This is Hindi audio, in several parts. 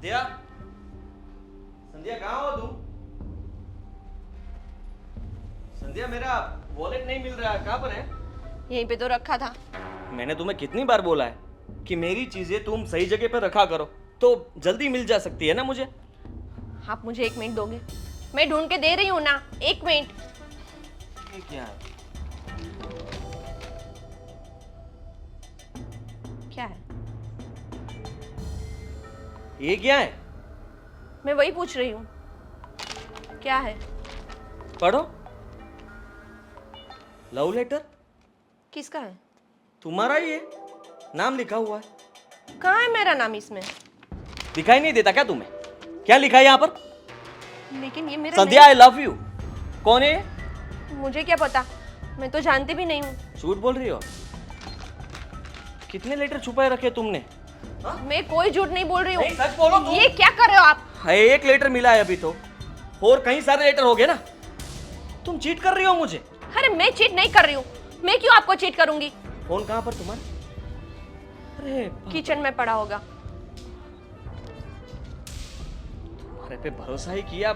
संध्या, संध्या कहाँ हो तुम? संध्या मेरा वॉलेट नहीं मिल रहा है, कहाँ पर है? यहीं पे तो रखा था। मैंने तुम्हें कितनी बार बोला है कि मेरी चीजें तुम सही जगह पर रखा करो, तो जल्दी मिल जा सकती है ना मुझे। आप मुझे 1 मिनट दोगे? मैं ढूंढ के दे रही हूँ ना, 1 मिनट। ये क्या है? क्या है? ये क्या है? मैं वही पूछ रही हूँ, क्या है? पढ़ो। Love letter. किसका है? तुम्हारा ही है, नाम लिखा हुआ है। कहाँ है मेरा नाम इसमें? दिखाई नहीं देता क्या तुम्हें? क्या लिखा है यहाँ पर? लेकिन ये मेरा संध्या आई लव यू। कौन है ये? नहीं, मुझे क्या पता, मैं तो जानती भी नहीं हूँ। झूठ बोल रही हो? कितने लेटर छुपाए रखे तुमने? मैं कोई झूठ नहीं बोल रही हूँ। नहीं, सच बोलो तुम। ये क्या कर रहे हो आप? एक लेटर मिला है अभी तो, और कई सारे लेटर हो गए ना। तुम चीट कर रही हो मुझे। अरे मैं चीट नहीं कर रही हूँ, मैं क्यों आपको चीट करूंगी? फोन कहाँ पर तुम्हारा? अरे किचन में पड़ा होगा। तुम्हारे पे भरोसा ही किया,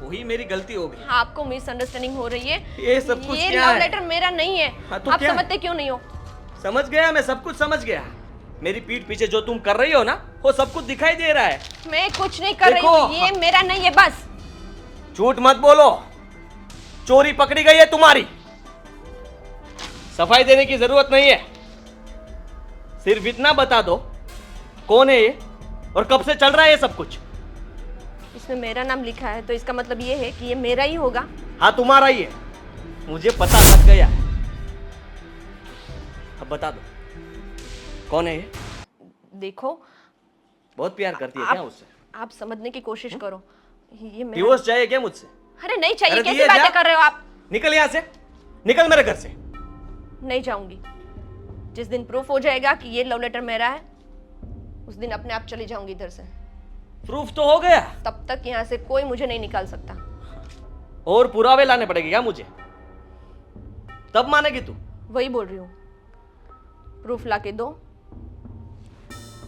वही मेरी गलती हो गई। आपको मिसअंडरस्टैंडिंग हो रही है। ये सब कुछ ये क्या लव है? लेटर मेरा नहीं है। हाँ, तो आप क्या है? समझते क्यों नहीं हो? समझ गया, मैं सब कुछ समझ गया। मेरी पीठ पीछे जो तुम कर रही हो ना, वो सब कुछ दिखाई दे रहा है। मैं कुछ नहीं कर रही देखो, हूँ, ये मेरा नहीं है बस। झूठ मत बोलो, चोरी पकड़ी गई है तुम्हारी। सफाई देने की जरूरत नहीं है, सिर्फ इतना बता दो कौन है ये और कब से चल रहा है ये सब कुछ। इसमें मेरा नाम लिखा है तो इसका मतलब ये है कि ये मेरा ही होगा। हाँ, तुम्हारा ही है, मुझे पता लग गया है। अब बता दो कौन है ये? देखो, बहुत प्यार करती है क्या उससे? आप समझने की कोशिश करो। ये मेरा... डिवोर्स चाहिए क्या मुझसे? अरे नहीं चाहिए। अरे कैसी दिए बातें जा। कर रहे हो आप? निकल यहाँ से, निकल मेरे घर से। नहीं जाऊंगी। जिस दिन प्रूफ हो जाएगा कि ये लव लेटर मेरा है, उस दिन अपने आप चली जाऊंगी इधर से। प्रूफ तो हो गया, तब तक यहाँ से कोई मुझे नहीं निकाल सकता। और पुरावे लाने पड़ेंगे क्या मुझे? तब मानेगी तू? वही बोल रही हूँ, प्रूफ लाके दो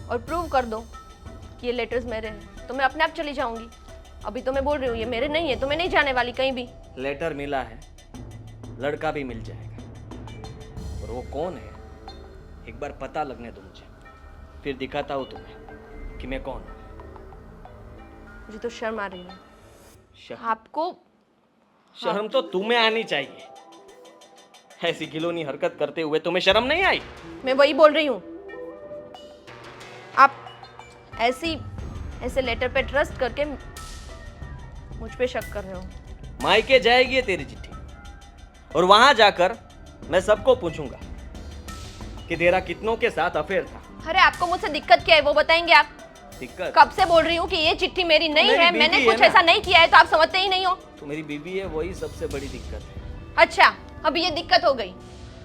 और प्रूव कर दो कि ये लेटर्स मेरे हैं, तो मैं अपने आप चली जाऊंगी। अभी तो मैं बोल रही हूँ ये मेरे नहीं है, तो मैं नहीं जाने वाली कहीं भी। लेटर मिला है, लड़का भी मिल जाएगा, और वो कौन है एक बार पता लगने दो मुझे, फिर दिखाता हूँ तुम्हें कि मैं कौन हूँ। मुझे तो शर्म आ रही है। शर्म? आपको शर्म तो तुम्हें आनी चाहिए। ऐसी खिलौनी हरकत करते हुए तुम्हें शर्म नहीं आई? मैं वही बोल रही हूँ, आप ऐसे लेटर पे ट्रस्ट करके मुझ पे शक कर रहे हो। मायके जाएगी है तेरी चिट्ठी, और वहां जाकर मैं सबको पूछूंगा कि तेरा कितनों के साथ अफेयर था। अरे आपको मुझसे दिक्कत क्या है वो बताएंगे आप? दिक्कत? कब से बोल रही हूँ कि ये चिट्ठी मेरी नहीं मेरी है, बीवी मैंने है कुछ ना। ऐसा नहीं किया है, तो आप समझते ही नहीं हो। तो मेरी बीवी है, वही सबसे बड़ी दिक्कत है। अच्छा, अभी ये दिक्कत हो गई।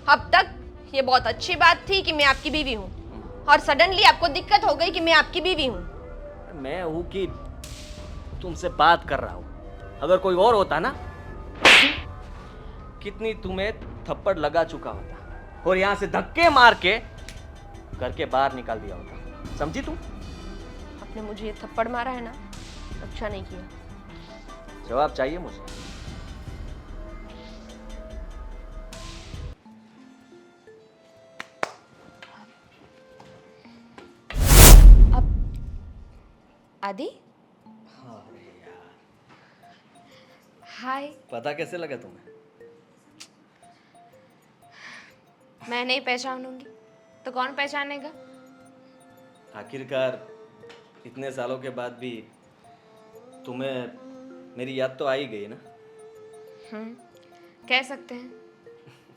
अब तक ये बहुत अच्छी बात थी कि मैं आपकी बीवी हूँ, और सडनली आपको दिक्कत हो गई कि मैं आपकी बीवी हूँ। मैं हूं कि तुमसे बात कर रहा हूं। अगर कोई और होता ना, कितनी तुम्हें थप्पड़ लगा चुका होता और यहां से धक्के मार के घर के बाहर निकाल दिया होता। समझी तुम? आपने मुझे ये थप्पड़ मारा है ना, अच्छा नहीं किया। जवाब चाहिए मुझे। आदि, हाय। पता कैसे लगा तुम्हें? मैं नहीं पहचानूंगी तो कौन पहचानेगा? आखिरकार इतने सालों के बाद भी तुम्हें मेरी याद तो आ ही गई ना। कह सकते हैं।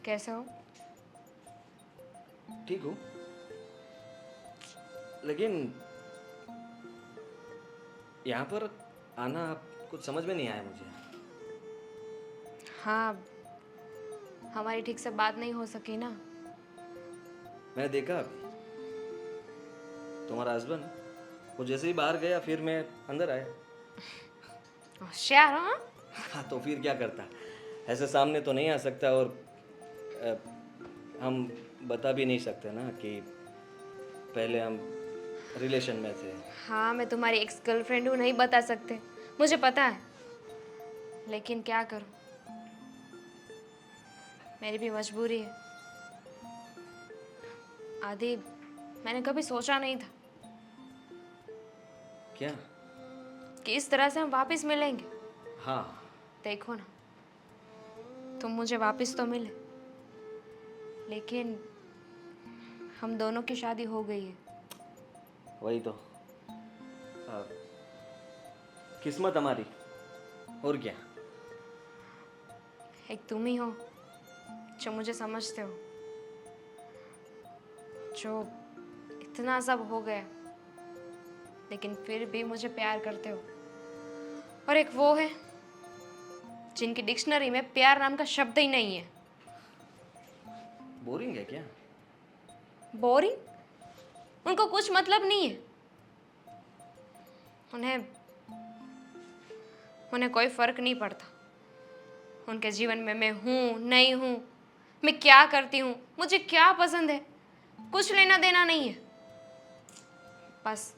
कैसे हो? ठीक हूँ, लेकिन यहाँ पर आना कुछ समझ में नहीं आया मुझे। हाँ, हमारी ठीक से बात नहीं हो सकी ना। मैंने देखा अभी तुम्हारा हस्बैंड, वो जैसे ही बाहर गया फिर मैं अंदर आया। होशियार हो? हाँ? हाँ, तो फिर क्या करता, ऐसे सामने तो नहीं आ सकता, और हम बता भी नहीं सकते ना कि पहले हम रिलेशन में थे। हाँ, मैं तुम्हारी एक्स गर्लफ्रेंड हूँ, नहीं बता सकते, मुझे पता है। लेकिन क्या करूँ, मेरी भी मजबूरी है। आदि, मैंने कभी सोचा नहीं था क्या? कि इस तरह से हम वापस मिलेंगे। हाँ। देखो ना, तुम मुझे वापस तो मिले, लेकिन हम दोनों की शादी हो गई है। वही तो, किस्मत हमारी, और क्या। एक तुम ही हो जो मुझे समझते हो, जो इतना सब हो गया लेकिन फिर भी मुझे प्यार करते हो। और एक वो है जिनकी डिक्शनरी में प्यार नाम का शब्द ही नहीं है। बोरिंग है क्या? बोरिंग? उनको कुछ मतलब नहीं है। उन्हें उन्हें कोई फर्क नहीं पड़ता उनके जीवन में मैं हूँ नहीं हूँ, मैं क्या करती हूँ, मुझे क्या पसंद है, कुछ लेना देना नहीं है। बस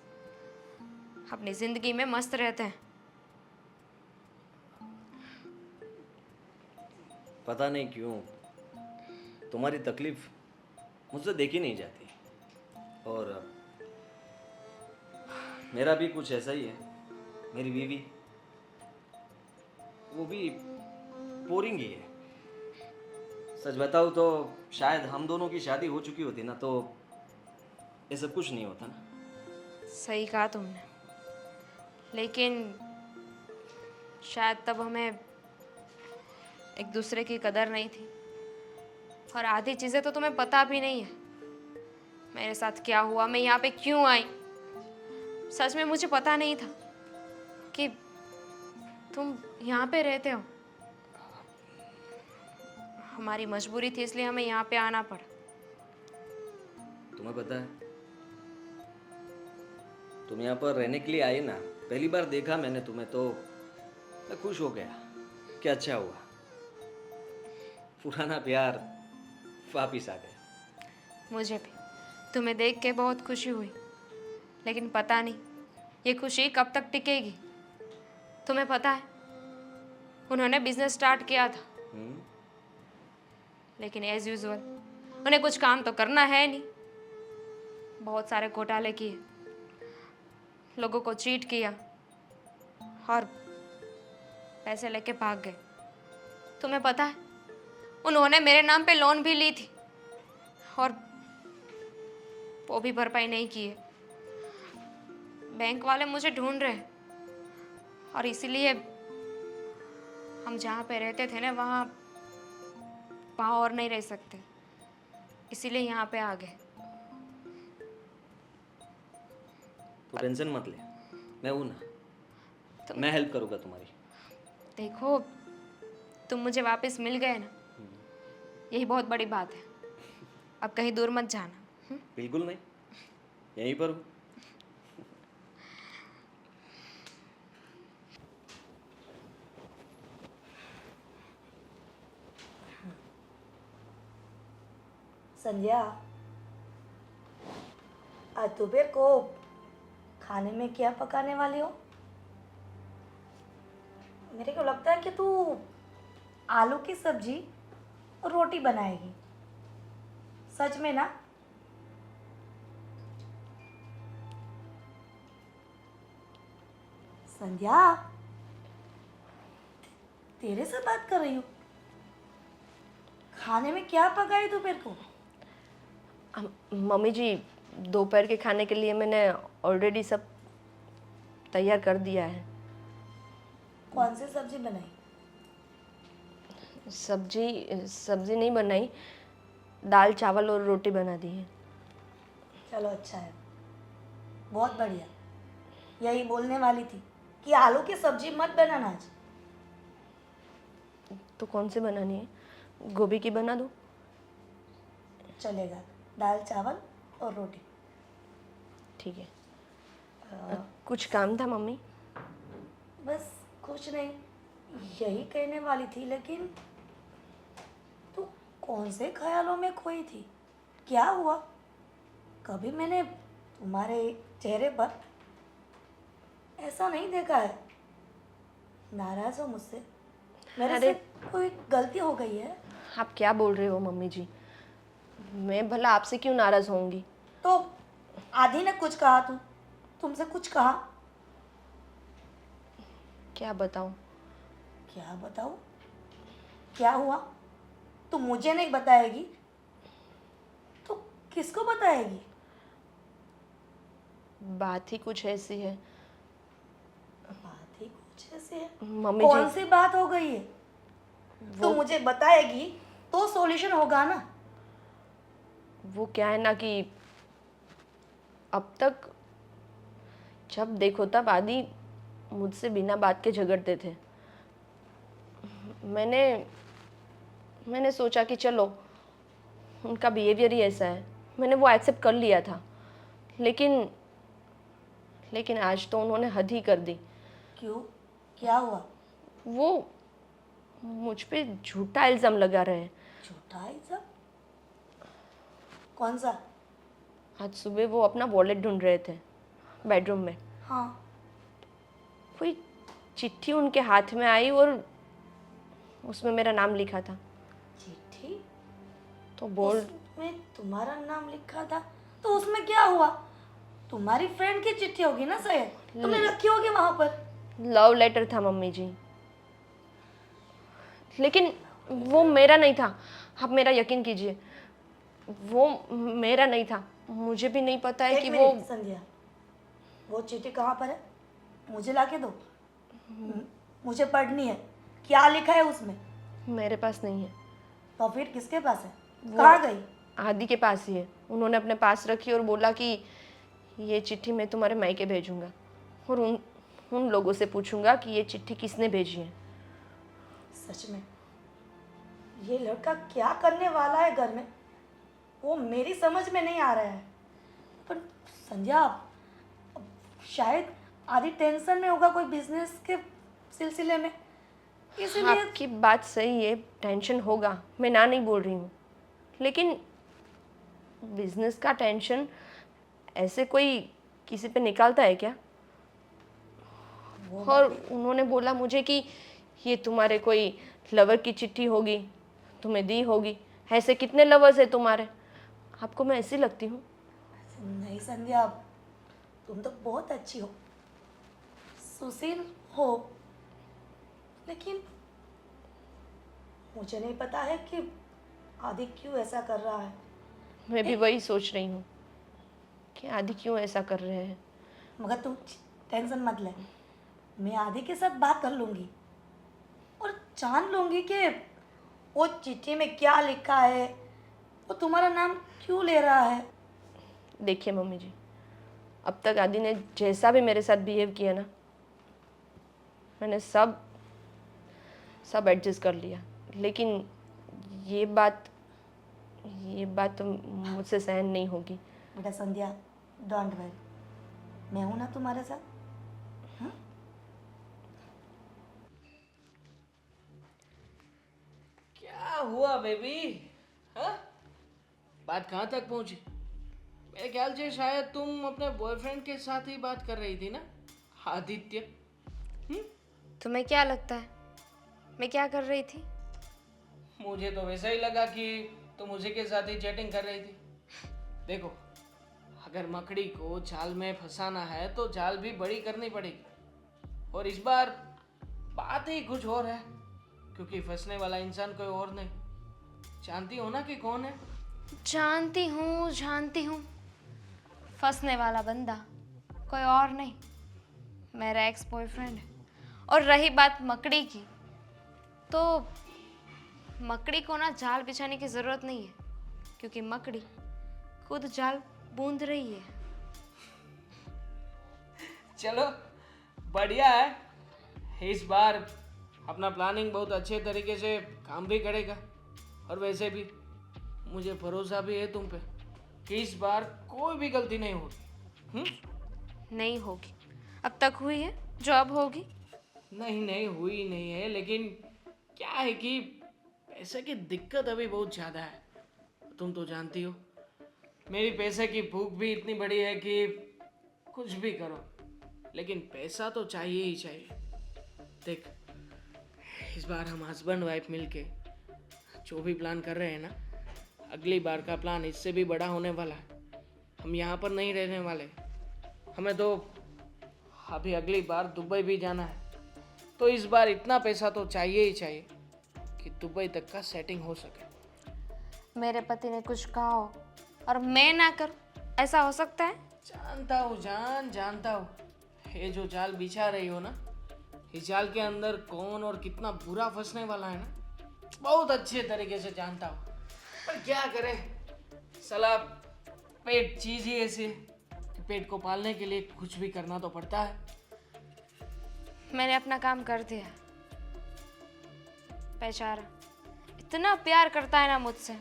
अपनी जिंदगी में मस्त रहते हैं। पता नहीं क्यों तुम्हारी तकलीफ मुझसे देखी नहीं जाती। और मेरा भी कुछ ऐसा ही है। मेरी बीवी, वो भी बोरिंग ही है। सच बताऊँ तो शायद हम दोनों की शादी हो चुकी होती ना तो ये सब कुछ नहीं होता ना। सही कहा तुमने, लेकिन शायद तब हमें एक दूसरे की कदर नहीं थी। और आधी चीज़ें तो तुम्हें पता भी नहीं है, मेरे साथ क्या हुआ, मैं यहाँ पे क्यों आई। सच में मुझे पता नहीं था कि तुम यहाँ पे रहते हो। हमारी मजबूरी थी, इसलिए हमें यहाँ पे आना पड़ा। तुम्हें पता है, तुम यहाँ पर रहने के लिए आई ना, पहली बार देखा मैंने तुम्हें तो मैं खुश हो गया कि अच्छा हुआ, पुराना प्यार वापिस आ गया। मुझे भी तुम्हें देख के बहुत खुशी हुई, लेकिन पता नहीं ये खुशी कब तक टिकेगी। तुम्हें पता है, उन्होंने बिजनेस स्टार्ट किया था, लेकिन एज यूजुअल उन्हें कुछ काम तो करना है नहीं। बहुत सारे घोटाले किए, लोगों को चीट किया और पैसे लेके भाग गए। तुम्हें पता है, उन्होंने मेरे नाम पे लोन भी ली थी और वो भी भरपाई नहीं की है। बैंक वाले मुझे ढूंढ रहे हैं और इसीलिए हम जहाँ पे रहते थे ना, वहाँ और नहीं रह सकते, इसीलिए यहाँ पे आ गए। तो टेंशन मत ले, मैं हूं ना, मैं हेल्प करूंगा तुम्हारी। देखो, तुम मुझे वापस मिल गए ना, यही बहुत बड़ी बात है। अब कहीं दूर मत जाना। बिल्कुल नहीं, यहीं पर हूँ। संध्या, आज दोपहर को खाने में क्या पकाने वाली हो? मेरे को लगता है कि तू आलू की सब्जी और रोटी बनाएगी। सच में ना? संध्या, तेरे से बात कर रही हूँ। खाने में क्या पकाई दोपहर को? मम्मी जी, दोपहर के खाने के लिए मैंने ऑलरेडी सब तैयार कर दिया है। कौन सी सब्जी बनाई? सब्जी नहीं बनाई, दाल चावल और रोटी बना दी है। चलो अच्छा है, बहुत बढ़िया। यही बोलने वाली थी कि आलू की सब्जी मत बनाना आज। तो कौन सी बनानी है? गोभी की बना दूँ? चलेगा, दाल चावल और रोटी। ठीक है। कुछ काम था मम्मी? बस कुछ नहीं, यही कहने वाली थी, लेकिन तू कौन से ख्यालों में खोई थी? क्या हुआ? कभी मैंने तुम्हारे चेहरे पर ऐसा नहीं देखा है। नाराज हो मुझसे? मेरे अरे- से कोई गलती हो गई है? आप क्या बोल रहे हो मम्मी जी? मैं भला आपसे क्यों नाराज़ होंगी? तो आदि ने कुछ कहा, तुमसे कुछ कहा? क्या बताऊं? क्या बताऊं? क्या हुआ? तुम मुझे नहीं बताएगी तो किसको बताएगी? बात ही कुछ ऐसी है बात ही कुछ ऐसी है। मम्मी कौन जी। सी बात हो गई है? तुम मुझे बताएगी तो सॉल्यूशन होगा ना। वो क्या है ना कि अब तक जब देखो तब आदि मुझसे बिना बात के झगड़ते थे। मैंने सोचा कि चलो उनका बिहेवियर ही ऐसा है, मैंने वो एक्सेप्ट कर लिया था। लेकिन आज तो उन्होंने हद ही कर दी। क्यों? क्या हुआ? वो मुझ पे झूठा इल्ज़ाम लगा रहे हैं। झूठा इल्जाम? कौन सा? आज सुबह वो अपना वॉलेट ढूंढ रहे थे बेडरूम में। हाँ। कोई चिट्ठी उनके हाथ में आई और उसमें मेरा नाम लिखा था। चिट्ठी? तो बोल उसमें तुम्हारा नाम लिखा था? तो उसमें क्या हुआ? तुम्हारी फ्रेंड की चिट्ठी होगी ना शायद, तुमने रखी होगी वहां पर। लव लेटर था मम्मी जी, लेकिन वो मेरा नहीं था। आप मेरा यकीन कीजिए, वो मेरा नहीं था। मुझे भी नहीं पता है एक कि मिनट संध्या, वो चिट्ठी कहाँ पर है? मुझे लाके दो, मुझे पढ़नी है। क्या लिखा है उसमें? वो मेरे पास नहीं है। तो फिर किसके पास है? कहाँ गई? आदि के पास ही है। उन्होंने अपने पास रखी और बोला कि ये चिट्ठी मैं तुम्हारे मायके भेजूंगा और उन लोगों से पूछूंगा कि ये चिट्ठी किसने भेजी है। सच में ये लड़का क्या करने वाला है घर में, वो मेरी समझ में नहीं आ रहा है। पर संध्या, अब शायद आदि टेंशन में होगा कोई बिजनेस के सिलसिले में, इसीलिए। आपकी बात सही है, टेंशन होगा, मैं ना नहीं बोल रही हूँ। लेकिन बिजनेस का टेंशन ऐसे कोई किसी पे निकालता है क्या? और उन्होंने बोला मुझे कि ये तुम्हारे कोई लवर की चिट्ठी होगी, तुम्हें दी होगी। ऐसे कितने लवर्स है तुम्हारे? आपको मैं ऐसी लगती हूँ? नहीं संध्या, तुम तो बहुत अच्छी हो, सुशील हो, लेकिन मुझे नहीं पता है कि आदि क्यों ऐसा कर रहा है। मैं भी वही सोच रही हूँ कि आदि क्यों ऐसा कर रहे हैं। मगर तुम टेंशन मत ले, मैं आदि के साथ बात कर लूँगी और जान लूँगी कि वो चिट्ठी में क्या लिखा है, वो तुम्हारा नाम क्यों ले रहा है। देखिए मम्मी जी, अब तक आदि ने जैसा भी मेरे साथ बिहेव किया ना, मैंने सब एडजस्ट कर लिया। लेकिन ये बात तो मुझसे सहन नहीं होगी। बेटा संध्या, डोंट वरी, मैं हूँ ना तुम्हारे साथ। हाँ? क्या हुआ बेबी? हाँ, बात कहाँ तक पहुंची? मेरे ख्याल से शायद तुम अपने बॉयफ्रेंड के साथ ही बात कर रही थी ना, आदित्य? तुम्हें क्या लगता है मैं क्या कर रही थी? मुझे तो वैसा ही लगा कि तुम उसी के साथ ही चैटिंग कर रही थी। देखो, अगर मकड़ी को जाल में फंसाना है तो जाल भी बड़ी करनी पड़ेगी। और इस बार बात ही कुछ और है, क्योंकि फंसने वाला इंसान कोई और नहीं। जानती हो ना कि कौन है? जानती हूँ। फंसने वाला बंदा कोई और नहीं, मेरा एक्स बॉयफ्रेंड है। और रही बात मकड़ी की, तो मकड़ी को ना जाल बिछाने की ज़रूरत नहीं है, क्योंकि मकड़ी खुद जाल बूंद रही है। चलो, बढ़िया है। इस बार अपना प्लानिंग बहुत अच्छे तरीके से काम भी करेगा। और वैसे भी मुझे भरोसा भी है तुम पे कि इस बार कोई भी गलती नहीं होगी। नहीं होगी, अब तक हुई है जो अब होगी। नहीं हुई नहीं है, लेकिन क्या है कि पैसे की दिक्कत अभी बहुत ज़्यादा है। तुम तो जानती हो, मेरी पैसे की भूख भी इतनी बड़ी है कि कुछ भी करो, लेकिन पैसा तो चाहिए ही चाहिए। देख, इस बार हम हस्बैंड वाइफ मिलके जो भी प्लान कर रहे हैं ना, अगली बार का प्लान इससे भी बड़ा होने वाला है। हम यहाँ पर नहीं रहने वाले, हमें तो अभी अगली बार दुबई भी जाना है। तो इस बार इतना पैसा तो चाहिए ही चाहिए कि दुबई तक का सेटिंग हो सके। मेरे पति ने कुछ कहा हो और मैं ना करूं, ऐसा हो सकता है? जानता हूँ जान, जानता हूँ। ये जो जाल बिछा रही हो ना, इस जाल के अंदर कौन और कितना बुरा फंसने वाला है ना, बहुत अच्छे तरीके से जानता हूँ। पर क्या करें, साला पेट चीज ही ऐसी है कि पेट को पालने के लिए कुछ भी करना तो पड़ता है। मैंने अपना काम कर दिया। बेचारा इतना प्यार करता है ना मुझसे,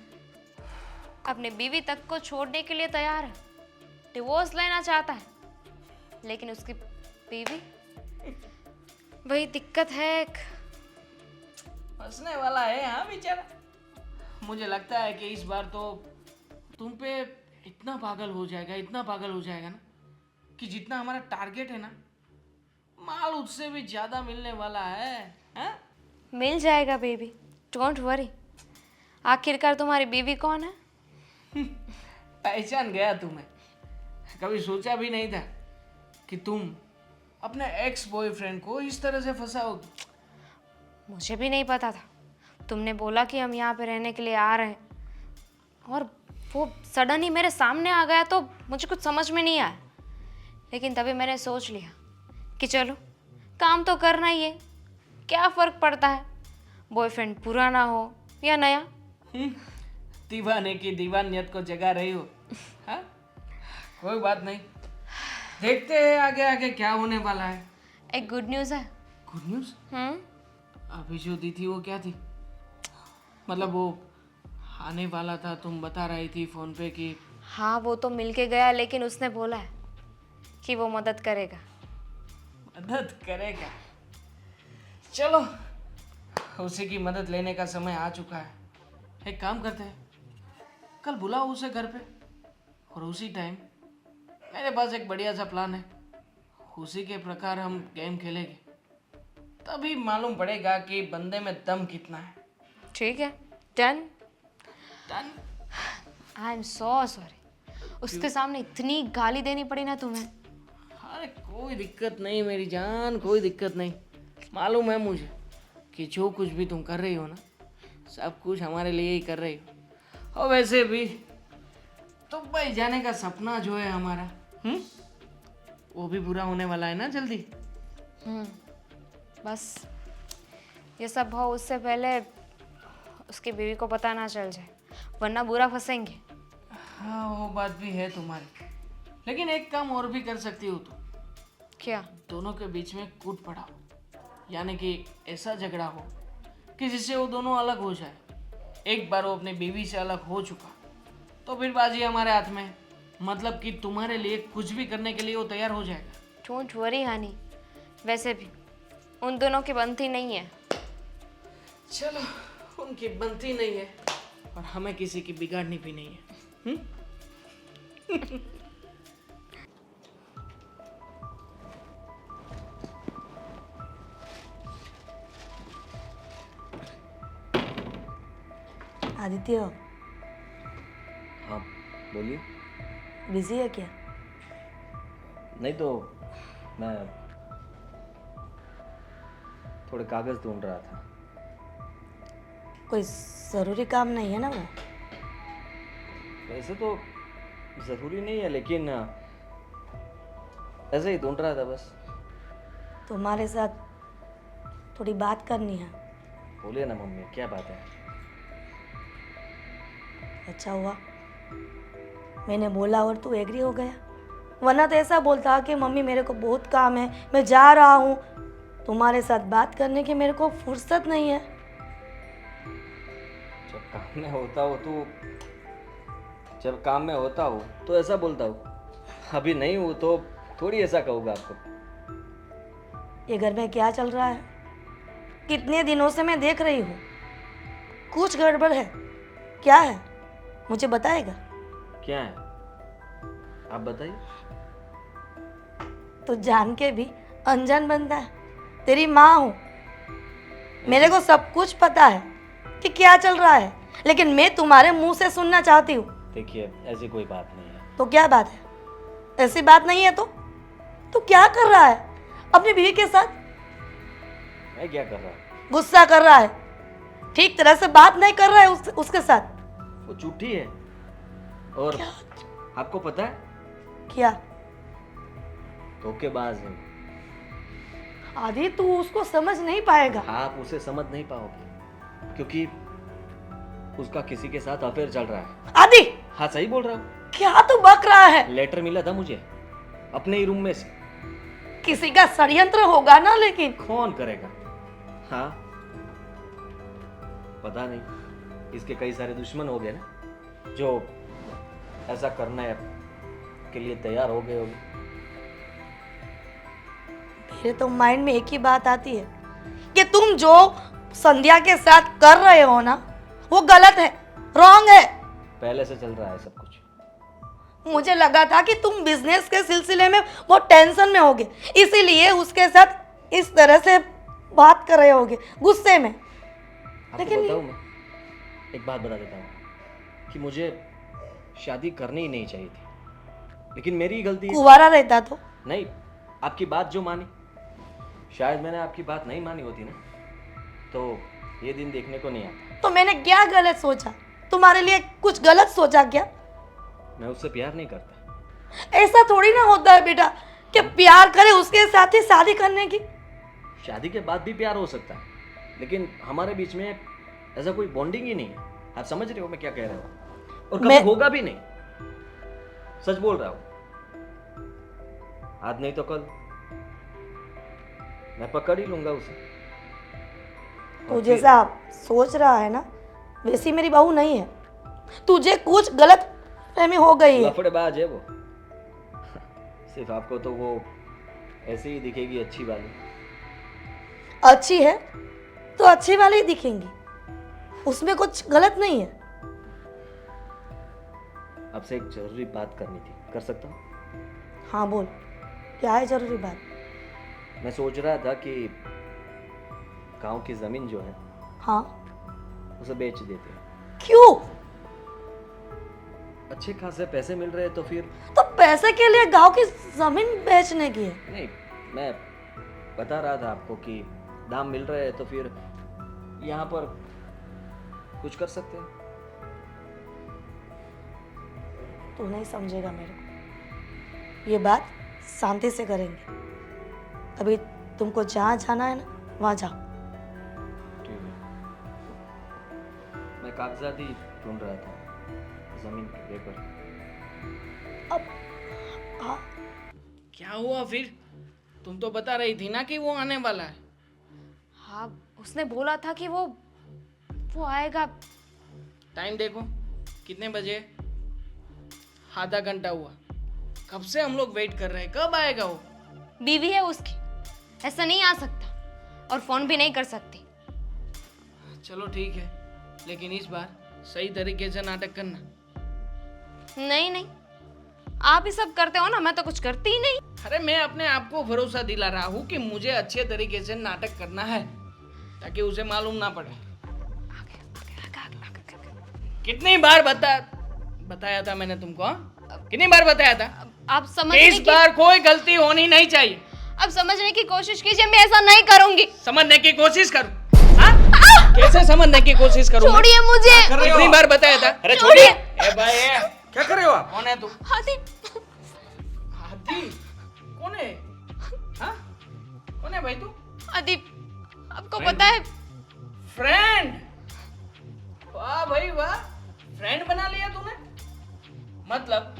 अपनी बीवी तक को छोड़ने के लिए तैयार है, डिवोर्स लेना चाहता है, लेकिन उसकी बीवी, वही दिक्कत है। फंसने वाला है हाँ बेचारा। मुझे लगता है कि इस बार तो तुम पे इतना पागल हो जाएगा, इतना पागल हो जाएगा ना, कि जितना हमारा टारगेट है ना, माल उससे भी ज्यादा मिलने वाला है। हाँ? मिल जाएगा बेबी, डोंट वरी। आखिरकार तुम्हारी बीवी कौन है? पहचान गया तुम्हें। कभी सोचा भी नहीं था कि तुम अपने एक्स बॉयफ्रेंड को इस तरह से फंसाओगी। मुझे भी नहीं पता था। तुमने बोला कि हम यहाँ पे रहने के लिए आ रहे हैं, और वो सडन ही मेरे सामने आ गया तो मुझे कुछ समझ में नहीं आया। लेकिन तभी मैंने सोच लिया कि चलो काम तो करना ही है, क्या फ़र्क पड़ता है बॉयफ्रेंड पुराना हो या नया। दीवाने की दीवानियत को जगा रही हो। हाँ, कोई बात नहीं, देखते हैं आगे आगे क्या होने वाला है। एक गुड न्यूज़ है। Good news? अभी जो दी थी वो क्या थी? मतलब वो आने वाला था, तुम बता रही थी फोन पे कि हाँ, वो तो मिल के गया, लेकिन उसने बोला है कि वो मदद करेगा। मदद करेगा? चलो, उसी की मदद लेने का समय आ चुका है। एक काम करते हैं, कल बुलाओ उसे घर पे, और उसी टाइम मेरे पास एक बढ़िया सा प्लान है। उसी के प्रकार हम गेम खेलेंगे, तभी मालूम पड़ेगा कि बंदे में दम कितना है। ठीक है, done. Done. I am so sorry, उसके सामने इतनी गाली देनी पड़ी ना तुम्हें। अरे कोई दिक्कत नहीं मेरी जान, कोई दिक्कत नहीं। मालूम है मुझे कि जो कुछ भी तुम कर रही हो ना, सब कुछ हमारे लिए ही कर रही हो। और वैसे भी दुबई जाने का सपना जो है हमारा, वो भी पूरा होने वाला है ना जल्दी। बस ये सब हो उससे पहले उसकी बीवी को पता ना चल जाए, वरना बुरा फंसेंगे। हाँ, वो बात भी है तुम्हारी, लेकिन एक काम और भी कर सकती हो तुम। क्या? दोनों के बीच में कूट पड़ाओ, यानी कि ऐसा झगड़ा हो कि जिससे वो दोनों अलग हो जाए। एक बार वो अपनी बीवी से अलग हो चुका तो फिर बाजी हमारे हाथ में है। मतलब कि तुम्हारे लिए कुछ भी करने के लिए वो तैयार हो जाएगा। डोंट वरी हनी, वैसे भी उन दोनों की बनती नहीं है। चलो, उनकी बनती नहीं है और हमें किसी की बिगाड़नी भी नहीं है। आदित्य, हाँ बोलिए। बिजी है क्या? नहीं तो मैं थोड़े कागज़ ढूंढ रहा था। कोई ज़रूरी काम नहीं है ना वो? वैसे तो ज़रूरी नहीं है, लेकिन ऐसे ही ढूंढ रहा था बस। तुम्हारे साथ थोड़ी बात करनी है। बोलिए ना मम्मी, क्या बात है? अच्छा हुआ मैंने बोला और तू एग्री हो गया, वरना तो ऐसा बोलता कि मम्मी मेरे को बहुत काम है, मैं जा रहा हूँ, तुम्हारे साथ बात करने की मेरे को फुर्सत नहीं है। जब काम में होता हो तो ऐसा बोलता हूँ। अभी नहीं हूँ तो थोड़ी ऐसा कहूँगा आपको। ये घर में क्या चल रहा है? कितने दिनों से मैं देख रही हूँ, कुछ गड़बड़ है। क्या है मुझे बताएगा? क्या है आप बताइए। तू जान के भी अनजान बनता है। तेरी माँ हूँ, मेरे को सब कुछ पता है कि क्या चल रहा है, लेकिन मैं तुम्हारे मुंह से सुनना चाहती हूँ। देखिए ऐसी कोई बात नहीं है। तो क्या बात है? ऐसी बात नहीं है तो क्या कर रहा है अपनी बीवी के साथ? मैं क्या कर रहा हूँ? गुस्सा कर रहा है, ठीक तरह से बात नहीं कर रहा है उसके साथ। वो झूठी है। और क्या? आपको पता है क्या? धोखेबाज है। आदि तू उसको समझ नहीं पाएगा। आप उसे समझ नहीं पाओगे क्योंकि उसका किसी के साथ अफेयर चल रहा है। आदि हाँ सही बोल रहा हूँ। क्या तू बक रहा है? लेटर मिला था मुझे अपने ही रूम में से। किसी का षड्यंत्र होगा ना, लेकिन कौन करेगा? हाँ पता नहीं, इसके कई सारे दुश्मन हो गए ना जो ऐसा करने के लिए तैयार हो गए होंगे। मेरे तो माइंड में एक ही बात आती है कि तुम जो संध्या के साथ कर रहे हो ना, वो गलत है, रॉन्ग है। पहले से चल रहा है सब कुछ। मुझे लगा था कि तुम बिजनेस के सिलसिले में बहुत टेंशन में होगे, इसीलिए उसके साथ इस तरह से बात कर रहे होगे गुस्से में। आपको लेकिन बताऊं, मैं एक बात बता देता हूँ कि मुझे शादी करनी ही नहीं चाहिए थी, लेकिन मेरी ही गलती है। कुंवारा रहता तो नहीं, आपकी बात जो मानी, शायद मैंने आपकी बात नहीं मानी होती ना तो ये दिन देखने को नहीं आता। तो मैंने क्या गलत सोचा? तुम्हारे लिए कुछ गलत सोचा क्या? मैं उससे प्यार नहीं करता। ऐसा थोड़ी ना होता है बेटा कि प्यार करे उसके साथ ही शादी करने की। शादी के बाद भी प्यार हो सकता है, लेकिन हमारे बीच में ऐसा कोई बॉन्डिंग ही नहीं है। आप समझ रहे हो मैं क्या कह रहा हूँ? और कभी होगा भी नहीं, सच बोल रहा हूँ। आज नहीं तो कल मैं पकड़ ही लूंगा उसे। तू जैसा सोच रहा है ना, वैसी मेरी बहू नहीं है। तुझे कुछ गलत फहमी हो गई है। लफड़ेबाज है वो। सिर्फ आपको तो वो ऐसे ही दिखेगी अच्छी वाली। अच्छी है तो अच्छी वाली ही दिखेंगी, उसमें कुछ गलत नहीं है। आपसे एक जरूरी बात करनी थी, कर सकता हूँ? हाँ बोल, क्या है जरूरी बात? मैं सोच रहा था कि गांव की जमीन जो है हाँ, उसे बेच देते हैं। क्यों? अच्छे खासे पैसे मिल रहे हैं तो फिर। तो पैसे के लिए गांव की जमीन बेचने की है? नहीं, मैं बता रहा था आपको कि दाम मिल रहे हैं तो फिर यहाँ पर कुछ कर सकते हैं। तू नहीं समझेगा मेरे को, ये बात शांति से करेंगे। अभी तुमको जहाँ जाना है ना, वहाँ जाओ। ठीक है। मैं कागजात ही ढूंढ रहा था जमीन के पेपर। अब हाँ, क्या हुआ फिर? तुम तो बता रही थी ना कि वो आने वाला है। हाँ, उसने बोला था कि वो आएगा। टाइम देखो कितने बजे? आधा घंटा हुआ, कब से हम लोग वेट कर रहे हैं, कब आएगा वो? बीवी है उसकी, ऐसा नहीं आ सकता और फोन भी नहीं कर सकती। चलो ठीक है, लेकिन इस बार सही तरीके से नाटक करना। नहीं नहीं, आप ही सब करते हो ना, मैं तो कुछ करती ही नहीं। अरे मैं अपने आप को भरोसा दिला रहा हूँ कि मुझे अच्छे तरीके से नाटक करना है ताकि उसे मालूम ना पड़े। कितनी बार बताया था मैंने तुमको? हाँ? कितनी बार बताया था? आप इस समझने बार कोई गलती होनी नहीं चाहिए। अब समझने की कोशिश कीजिए, मैं ऐसा नहीं करूंगी। समझने की कोशिश करूं? हाँ? कैसे समझने की कोशिश करूं? छोड़िए मुझे। कितनी बार बताया था? अरे छोड़िए। ए भाई ए, क्या कर रहे हो आप? कौन है तू? हाथी। हाथी? कौन है? हाँ? कौन है भाई तू? हाथी, आपको पता है? फ्रेंड? वाह भाई वाह, फ्रेंड बना लिया तूने। मतलब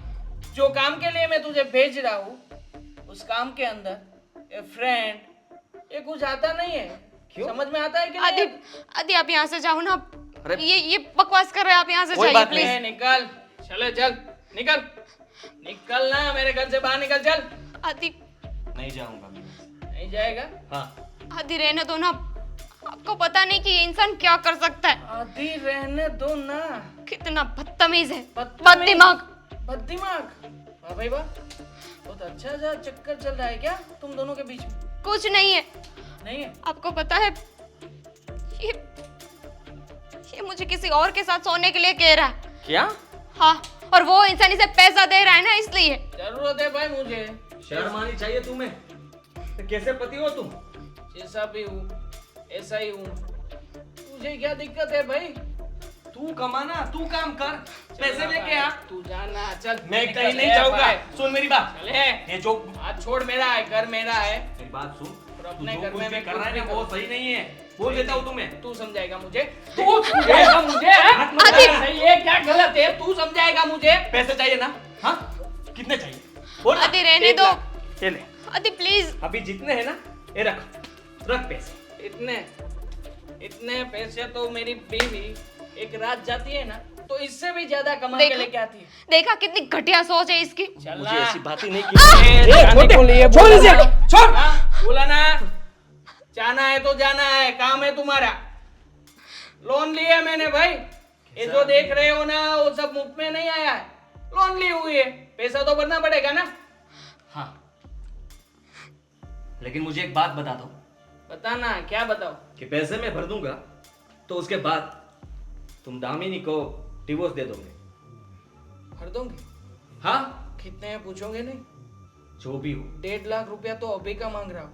जो काम के लिए मैं तुझे भेज रहा हूँ उस काम के अंदर ये फ्रेंड ये कुछ आता नहीं है। क्यों? समझ में आता है कि नहीं? आदि आप यहाँ से जाओ ना। अरे ये बकवास कर रहे हैं आप, यहाँ से कोई जाइए बात प्लीज। ए, निकल, चले चल, निकल ना मेरे घर से बाहर निकल, चल। आदि, नहीं जाऊंगा मैं। नहीं जाएगा? हाँ, आदि रहने दो ना, आपको पता नहीं कि ये इंसान क्या कर सकता है। आदि रहने दो ना। कितना बदतमीज है, बदतमीज? बददिमाग। बददिमाग? वाह भाई वाह, तो बहुत अच्छा सा चक्कर चल रहा है क्या तुम दोनों के बीच में? कुछ नहीं है। नहीं है? आपको पता है ये ये मुझे किसी और के साथ सोने के लिए कह रहा है। क्या? हाँ, और वो इंसान इसे पैसा दे रहा है ना, इसलिए। जरूरत है भाई मुझे। शर्म आनी चाहिए तुम्हें। तो कैसे पति हो तुम? जैसा भी हूँ ऐसा ही हूँ। तुझे क्या दिक्कत है भाई? तू कमाना, तू काम कर, पैसे लेके आ। तू जाना, चल। मैं निकल, कहीं नहीं ए जाऊंगा। भाई। सुन मेरी बात। चले। ये जो हाथ छोड़, मेरा है घर, मेरा है। मेरी बात सुन। और तू अपने जो घर कुछ में भी मैं कर रहा है कुछ ना भी वो करूं। सही नहीं है। बोल देता हूँ तुम्हें। तू समझाएगा मुझे? तू समझाएगा मुझे? हाथ मत लगा। सही है क्या गलत है? तू समझाएगा मुझे? पैसे चाहिए ना? हाँ, कितने चाहिए बोल ना। आदि रहने दो। ये ले, आदि प्लीज। अभी जितने हैं ना ये रख पैसे। इतने पैसे तो मेरी बीवी एक रात जाती है ना तो इससे भी ज्यादा कमा के देखा? लेके आती है। देखा कितनी घटिया सोच है इसकी। चल मुझे ना। ऐसी बात ही नहीं की। जाने को लिए छोड़ बोला इसे, ना। छोड़। हाँ, बोला ना, जाना है तो जाना है, काम है तुम्हारा। लोन लिया है मैंने भाई, ये जो देख रहे हो ना वो सब मुफ्त में नहीं आया है, लोन ली हुई है, पैसा तो भरना पड़ेगा ना। हाँ, लेकिन मुझे एक बात बता दो बताना, क्या बताओ? कि पैसे मैं भर दूंगा तो उसके बाद तुम दामिनी को डिवोर्स दे दोगे। भर दोगे? हाँ, कितने हैं पूछोगे नहीं? जो भी हो। 1.5 लाख रुपया तो अभी का मांग रहा हूँ,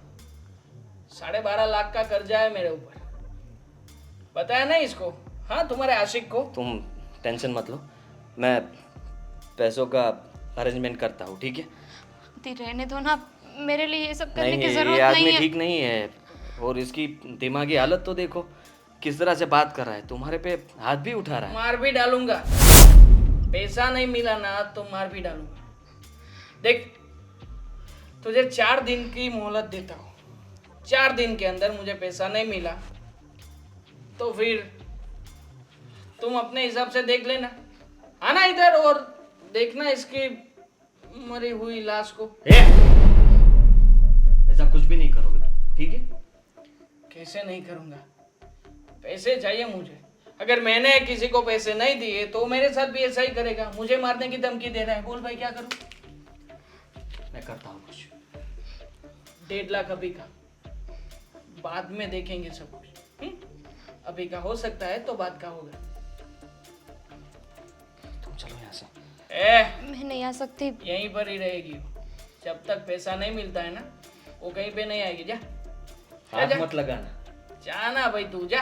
12.5 लाख का कर्जा है मेरे ऊपर। बताया नहीं इसको? हाँ, तुम्हारे आशिक को। तुम टेंशन मत लो, मैं पैसों का अरेंजमेंट करता हूँ, ठीक है? आदि रहने दो ना, मेरे लिए ये सब करने नहीं, की ये जरूरत आदमी नहीं है। ठीक नहीं है। और इसकी दिमागी हालत तो देखो, किस तरह से बात कर रहा है, तुम्हारे पे हाथ भी उठा रहा है। मार भी डालूंगा, पैसा नहीं मिला ना तो मार भी डालूंगा। देख, तुझे 4 दिन की मोहलत देता हूँ, 4 दिन के अंदर मुझे पैसा नहीं मिला तो फिर तुम अपने हिसाब से देख लेना, आना इधर और देखना इसकी मरी हुई लाश को। ऐसा कुछ भी नहीं करोगे तुम, ठीक है? कैसे नहीं करूंगा? पैसे चाहिए मुझे। अगर मैंने किसी को पैसे नहीं दिए तो मेरे साथ भी ऐसा ही करेगा, मुझे मारने की धमकी दे रहा है। बोल भाई क्या करूं? मैं करता हूँ कुछ। 1.5 लाख अभी का, बाद में देखेंगे सब कुछ। अभी का हो सकता है तो बाद का होगा। तुम चलो यहाँ से। मैं नहीं आ सकती। यहीं पर ही रहेगी वो। जब तक पैसा नहीं मिलता है ना वो कहीं पे नहीं आएगी। जा हाथ जा। मत लगाना। जाना भाई, तू जा।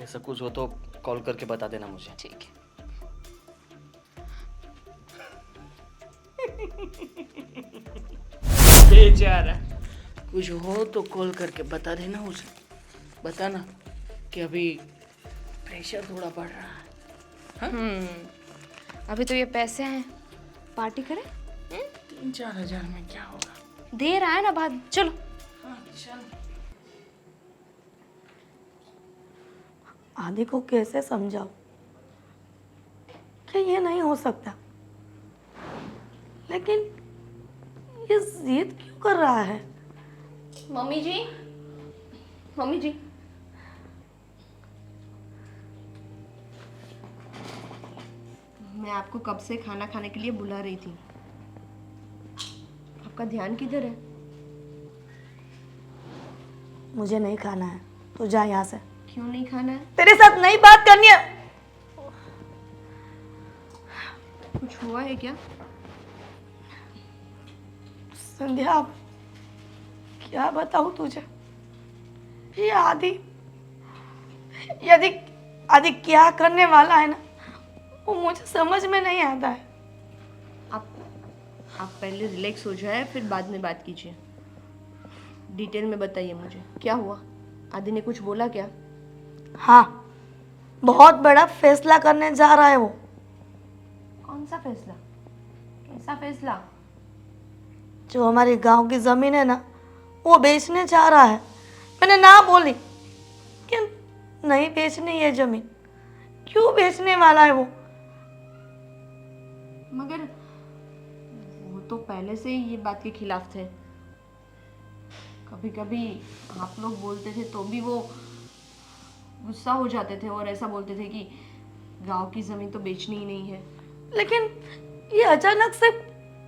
ऐसा कुछ हो तो कॉल करके बता देना मुझे। ठीक है। बेचारा, कुछ हो तो कॉल करके बता देना उसे। बताना कि अभी प्रेशर थोड़ा बढ़ रहा है। अभी तो ये पैसे हैं, पार्टी करें? 3-4 हजार में क्या होगा? दे रहा है ना बाद, चलो। हाँ चल। आदि को कैसे समझाऊं कि ये नहीं हो सकता, लेकिन ये जिद क्यों कर रहा है? मम्मी जी, मम्मी जी, मैं आपको कब से खाना खाने के लिए बुला रही थी, आपका ध्यान किधर है? मुझे नहीं खाना है, तो जा यहाँ से। क्यों नहीं खाना है? तेरे साथ नहीं बात करनी है। कुछ हुआ है क्या? संध्या, क्या बताऊं तुझे? ये आदि यदि आदि क्या करने वाला है ना, वो मुझे समझ में नहीं आता है। आप पहले रिलैक्स हो जाए, फिर बाद में बात कीजिए। डिटेल में बताइए मुझे, क्या हुआ? आदि ने कुछ बोला क्या? हाँ, बहुत बड़ा फैसला करने जा रहा है वो। कौन सा फैसला? कैसा फैसला? जो हमारे गांव की जमीन है ना, वो बेचने जा रहा है। मैंने ना बोली कि नहीं बेचनी ये जमीन। क्यों बेचने वाला है वो? मगर वो तो पहले से ही ये बात के खिलाफ थे। कभी कभी आप लोग बोलते थे तो भी वो गुस्सा हो जाते थे और ऐसा बोलते थे कि गांव की जमीन तो बेचनी ही नहीं है। लेकिन ये अचानक से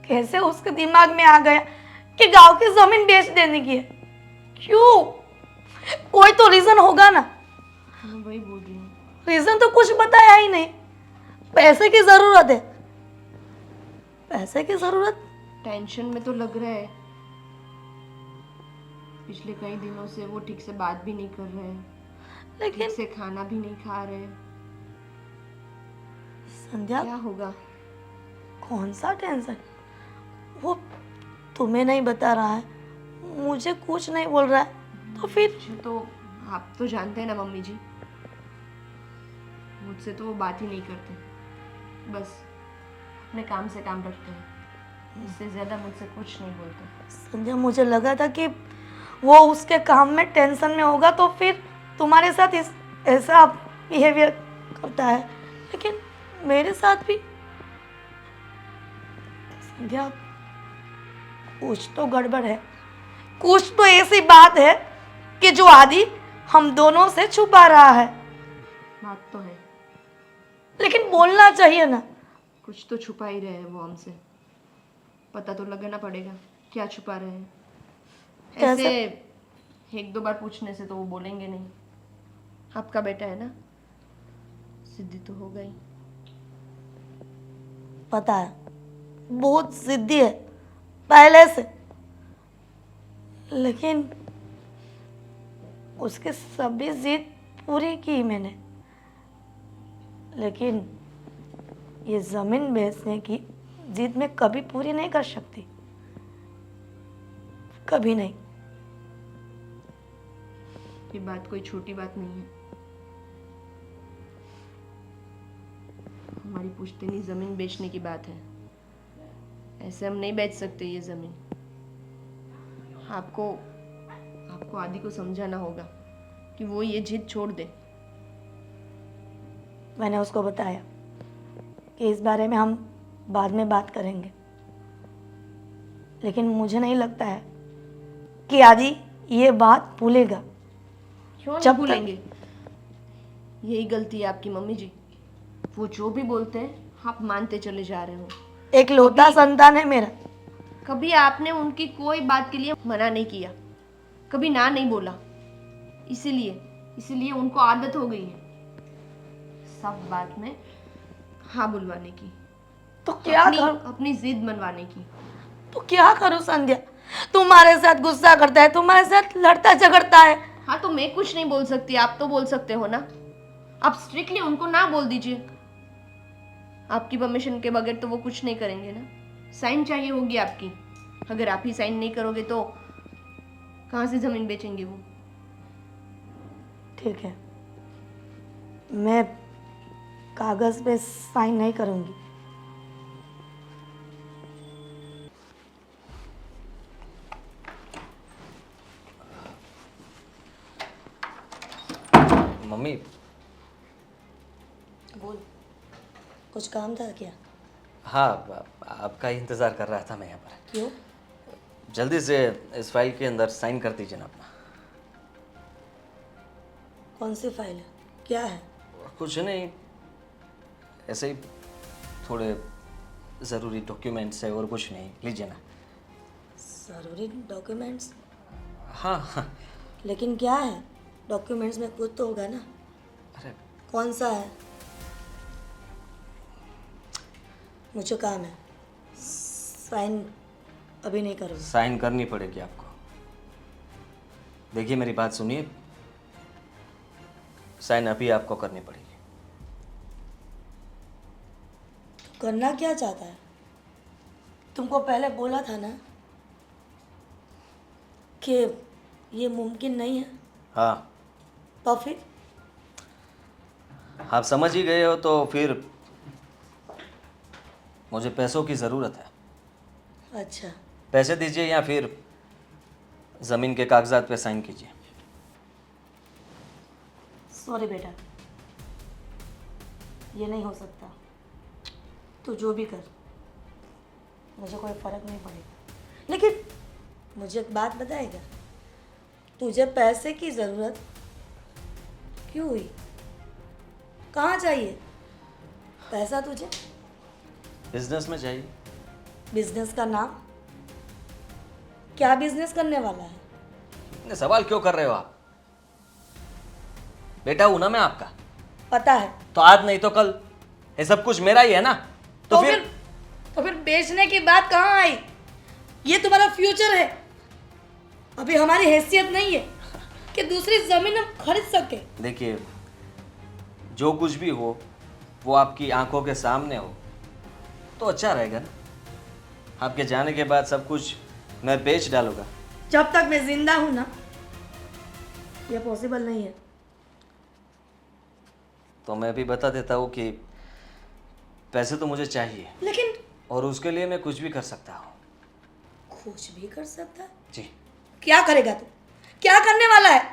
कैसे उसके दिमाग में आ गया कि गांव की जमीन बेच देने की है? क्यों? कोई तो रीजन होगा ना। मैं वही बोल रही हूँ। रीजन तो कुछ बताया ही नहीं। पैसे की जरूरत है, पैसे की जरूरत। टेंशन में तो लग रहा है। पिछले कई दिनों से वो ठीक से बात भी नहीं कर रहे हैं, लेकिन ठीक से खाना भी नहीं खा रहे हैं। संध्या, क्या होगा? कौन सा टेंशन? वो तुम्हें नहीं बता रहा है, मुझे कुछ नहीं बोल रहा है, तो फिर मुझे तो आप तो जानते हैं ना मम्मी जी, मुझसे तो वो बात ही नहीं करते, बस अपने काम से काम रखते हैं। इससे ज्यादा मुझसे कुछ नहीं बोलते। संध्या, मुझे लगा था कि वो उसके काम में टेंशन में होगा तो फिर तुम्हारे साथ ऐसा बिहेवियर करता है, लेकिन मेरे साथ भी। संध्या, कुछ तो गड़बड़ है, कुछ तो ऐसी बात है कि जो आदि हम दोनों से छुपा रहा है। बात तो है, लेकिन बोलना चाहिए ना। कुछ तो छुपा ही रहे हैं वो हमसे। पता तो लगाना पड़ेगा क्या छुपा रहे हैं। ऐसे एक दो बार पूछने से तो वो बोलेंगे नहीं। आपका बेटा है ना, जिद्दी तो हो गई। पता है, बहुत जिद्दी है पहले से, लेकिन उसके सभी जिद पूरी की मैंने। लेकिन ये जमीन बेचने की जिद मैं कभी पूरी नहीं कर सकती, कभी नहीं। ये बात कोई छोटी बात नहीं है। हमारी पुश्तैनी जमीन बेचने की बात है। ऐसे हम नहीं बेच सकते ये जमीन। आपको आदि को समझाना होगा कि वो ये जिद छोड़ दे। मैंने उसको बताया कि इस बारे में हम बाद में बात करेंगे, लेकिन मुझे नहीं लगता है कि आदि ये बात भूलेगा। क्यों नहीं जब भूलेंगे? यही गलती है आपकी मम्मी जी। वो जो भी बोलते हैं आप मानते चले जा रहे हो। एक लौता संतान है मेरा। कभी आपने उनकी कोई बात के लिए मना नहीं किया, कभी ना नहीं बोला। इसीलिए उनको आदत हो गई है सब बात में हाँ बुलवाने की, तो क्या करूं? अपनी जिद मनवाने की। तो क्या करूं संध्या? तुम्हारे साथ गुस्सा करता है, तुम्हारे साथ लड़ता झगड़ता है। हाँ तो मैं कुछ नहीं बोल सकती, आप तो बोल सकते हो ना। आप स्ट्रिक्टली उनको ना बोल दीजिए। आपकी परमिशन के बगैर तो वो कुछ नहीं करेंगे ना। साइन चाहिए होगी आपकी। अगर आप ही साइन नहीं करोगे तो कहाँ से जमीन बेचेंगे वो? ठीक है, मैं कागज पे साइन नहीं करूंगी। मम्मी, बोल, कुछ काम था क्या? हाँ, आपका ही इंतज़ार कर रहा था मैं यहाँ पर। क्यों? जल्दी से इस फाइल के अंदर साइन कर दीजिए ना अपना। कौन सी फाइल है? क्या है? कुछ नहीं, ऐसे ही थोड़े ज़रूरी डॉक्यूमेंट्स है और कुछ नहीं, लीजिए ना। जरूरी डॉक्यूमेंट्स? हाँ हाँ। लेकिन क्या है? डॉक्यूमेंट्स में कुछ तो होगा ना। अरे कौन सा है? मुझे काम है, साइन अभी नहीं करूँगी। साइन करनी पड़ेगी आपको। देखिए मेरी बात सुनिए, साइन अभी आपको करनी पड़ेगी। करना क्या चाहता है? तुमको पहले बोला था ना कि ये मुमकिन नहीं है। हाँ, तो फिर आप समझ ही गए हो तो फिर मुझे पैसों की ज़रूरत है। अच्छा, पैसे दीजिए या फिर ज़मीन के कागजात पे साइन कीजिए। सॉरी बेटा, ये नहीं हो सकता। तू जो भी कर, मुझे कोई फ़र्क नहीं पड़ेगा। लेकिन मुझे एक बात बताएगा, तुझे पैसे की ज़रूरत क्यों हुई? कहाँ चाहिए पैसा तुझे? बिजनेस में चाहिए। बिजनेस का नाम? क्या बिजनेस करने वाला है? इतने सवाल क्यों कर रहे हो आप? बेटा हूं ना मैं आपका। पता है। तो आज नहीं तो कल ये सब कुछ मेरा ही है ना। तो फिर बेचने की बात कहाँ आई? ये तुम्हारा फ्यूचर है। अभी हमारी हैसियत नहीं है कि दूसरी जमीन हम खरीद सके। देखिए, जो कुछ भी हो वो आपकी आंखों के सामने हो तो अच्छा रहेगा ना। आपके जाने के बाद सब कुछ मैं बेच डालूंगा। जब तक मैं जिंदा हूं ना, ये पॉसिबल नहीं है। तो मैं भी बता देता हूँ कि पैसे तो मुझे चाहिए, लेकिन और उसके लिए मैं कुछ भी कर सकता हूँ। कुछ भी कर सकता है? जी। क्या करेगा तू? क्या करने वाला है?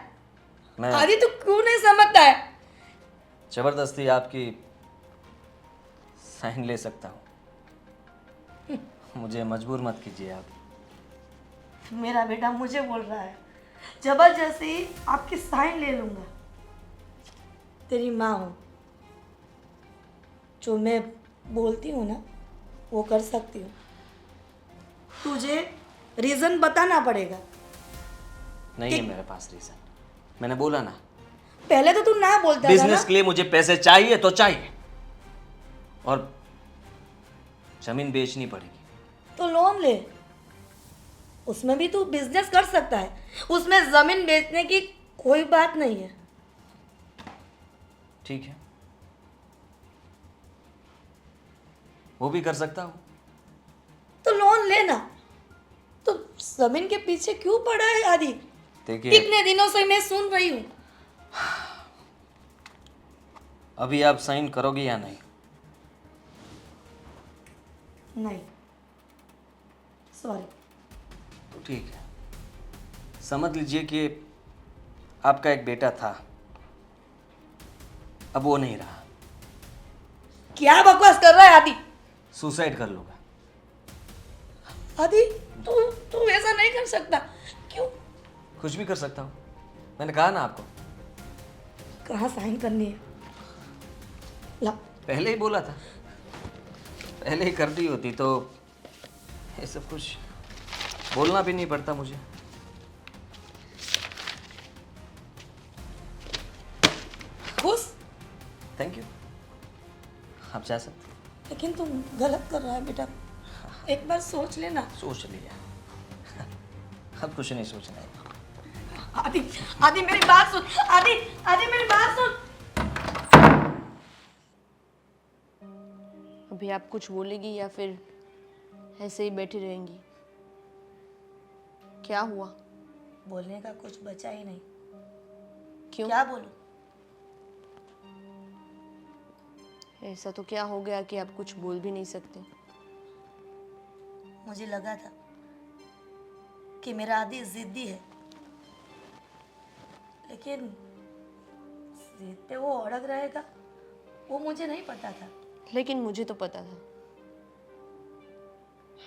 मैं आदि तू क्यों नहीं समझता है? जबरदस्ती आपकी साइन ले सकता हूँ। मुझे मजबूर मत कीजिए आप। मेरा बेटा मुझे बोल रहा है जबरदस्ती आपकी साइन ले लूंगा। तेरी माँ हूँ, जो मैं बोलती हूँ ना वो कर सकती हूँ। तुझे रीजन बताना पड़ेगा। नहीं है मेरे पास रीजन। मैंने बोला ना, पहले तो तू ना बोलता था ना। बिजनेस के लिए मुझे पैसे चाहिए तो चाहिए, और जमीन बेचनी पड़ेगी। तो लोन ले, उसमें भी तू बिजनेस कर सकता है। उसमें जमीन बेचने की कोई बात नहीं है। ठीक है, वो भी कर सकता हूँ। तो लोन लेना। तो जमीन के पीछे क्यों पड़ा है आदि? देखिए, कितने दिनों से मैं सुन रही हूँ। अभी आप साइन करोगे या नहीं? नहीं, सॉरी। तो ठीक है, समझ लीजिए कि आपका एक बेटा था, अब वो नहीं रहा। क्या बकवास कर रहा है आदि? सुसाइड कर लूंगा। आदि तू तू ऐसा नहीं कर सकता। क्यों? कुछ भी कर सकता हूँ, मैंने कहा ना आपको। कहाँ साइन करनी है? ला। पहले ही बोला था, पहले ही कर दी होती तो ये सब कुछ बोलना भी नहीं पड़ता मुझे। खुश? थैंक यू, आप जा सकते। लेकिन तुम गलत कर रहा है बेटा। एक बार सोच लेना। सोच लिया, अब कुछ नहीं सोचना है। आदि आदि मेरी बात सुन। आदि आदि मेरी बात सुन। अभी आप कुछ बोलेगी या फिर ऐसे ही बैठी रहेंगी? क्या हुआ? बोलने का कुछ बचा ही नहीं। क्यों? क्या बोलूं? ऐसा तो क्या हो गया कि आप कुछ बोल भी नहीं सकते? मुझे लगा था कि मेरा आदि जिद्दी है, लेकिन जिद पे वो अड़ग रहेगा वो मुझे नहीं पता था। लेकिन मुझे तो पता था।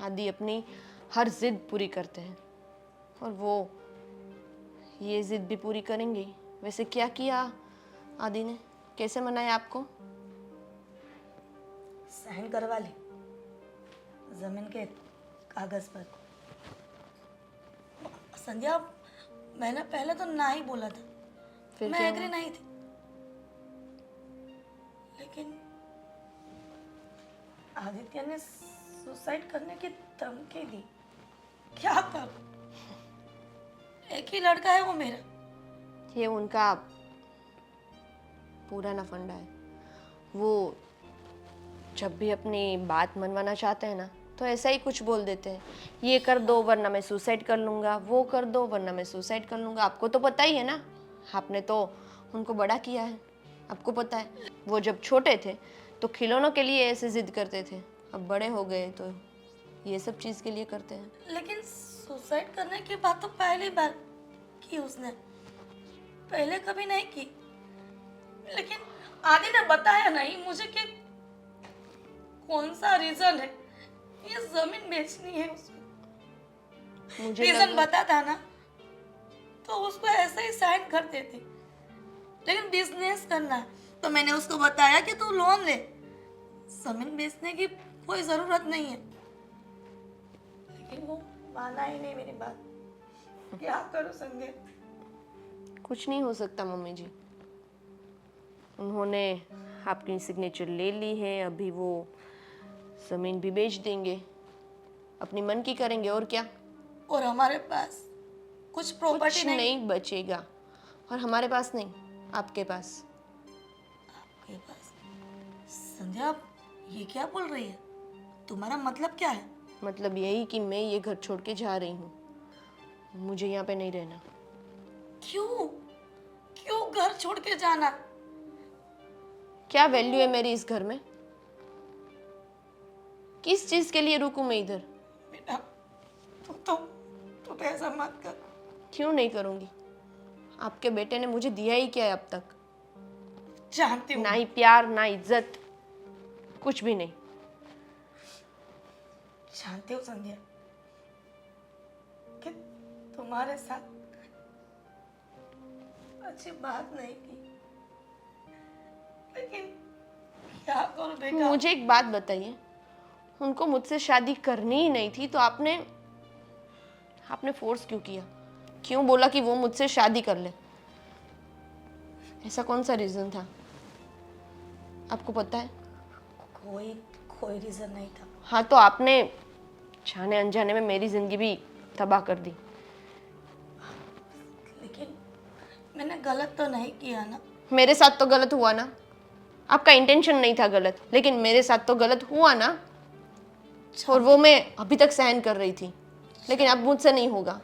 आदि अपनी हर जिद पूरी करते हैं, और वो ये जिद भी पूरी करेंगे। वैसे क्या किया आदि ने? कैसे मनाया आपको? साइन करवा ली जमीन के कागज पर। संध्या, मैंने पहले तो ना ही बोला था। फिर मैं क्या एग्री हुआ? नहीं थी, लेकिन आदित्य ने सुसाइड करने की धमकी दी। क्या कर? एक ही लड़का है वो मेरा। ये उनका पुराना फंडा है। वो जब भी अपनी बात मनवाना चाहते हैं ना, तो ऐसा ही कुछ बोल देते हैं। ये कर दो वरना मैं सुसाइड कर लूँगा, वो कर दो वरना मैं सुसाइड कर लूँगा। आपको तो पता ही है ना, आपने तो उनको बड़ा किया है, आपको पता है। वो जब छोटे थे तो खिलौनों के लिए ऐसे जिद करते थे, अब बड़े हो गए तो ये सब चीज़ के लिए करते हैं। लेकिन सुसाइड करने की बात तो पहली बार की उसने, पहले कभी नहीं की। लेकिन आदि ने बताया नहीं मुझे कि कौन सा रीजन है। ये जमीन बेचनी है उसको। मुझे रीजन बताता ना तो उसको ऐसे ही साइन कर देती। लेकिन बिजनेस करना है तो मैंने उसको बताया कि तू लोन ले, जमीन बेचने की कोई जरूरत नहीं है। लेकिन वो माना ही नहीं मेरी बात। क्या करूं संध्या? कुछ नहीं हो सकता मम्मी जी। उन्होंने आपकी सिग्नेचर ले ली है, अभी वो ज़मीन भी बेच देंगे, अपनी मन की करेंगे और क्या। और हमारे पास कुछ प्रॉपर्टी कुछ नहीं बचेगा, और हमारे पास नहीं, आपके पास। आपके पास? संध्या आप ये क्या बोल रही है? तुम्हारा मतलब क्या है? मतलब यही कि मैं ये घर छोड़ के जा रही हूँ, मुझे यहाँ पे नहीं रहना। क्यों? क्यों घर छोड़ के जाना? क्या वैल्यू है मेरी इस घर में? किस चीज के लिए रुकूं मैं इधर? बेटा तुम ऐसा मत कर। क्यों नहीं करूंगी? आपके बेटे ने मुझे दिया ही क्या है अब तक? जानती हूँ ना ही प्यार, ना इज्जत, कुछ भी नहीं। जानती हूँ संध्या कि तुम्हारे साथ अच्छी बात नहीं की, लेकिन क्या करूं बेटा? मुझे एक बात बताइए, उनको मुझसे शादी करनी ही नहीं थी तो आपने फोर्स क्यों किया? क्यों बोला कि वो मुझसे शादी कर ले? ऐसा कौन सा रीजन था? आपको पता है? कोई रीजन नहीं था। हाँ, तो आपने जाने अनजाने में मेरी जिंदगी भी तबाह कर दी। लेकिन मैंने गलत तो नहीं किया ना? मेरे साथ तो गलत हुआ ना। आपका इंटेंशन नहीं था गलत, लेकिन मेरे साथ तो गलत हुआ ना। और वो मैं अभी तक सहन कर रही थी, लेकिन अब मुझसे नहीं होगा।